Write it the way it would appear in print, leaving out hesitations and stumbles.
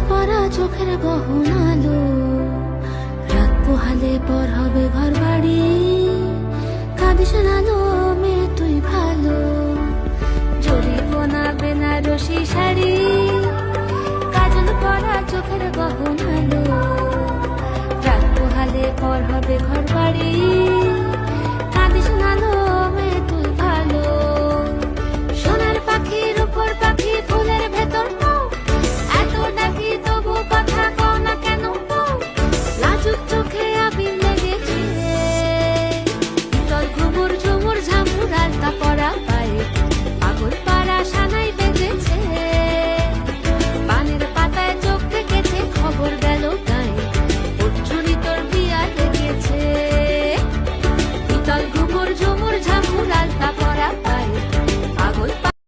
পরা চোখের গহনালো, রাত পোহালে পর হবে ঘর বাড়ি। কাঁদিস না লো মেয়ে তুই ভালো, জরিগোনা বেনারসি শাড়ি, কাজল পরা চোখের গহনালো, রাত পোহালে পর হবে ঘর বাড়ি। কাঁদিস না লো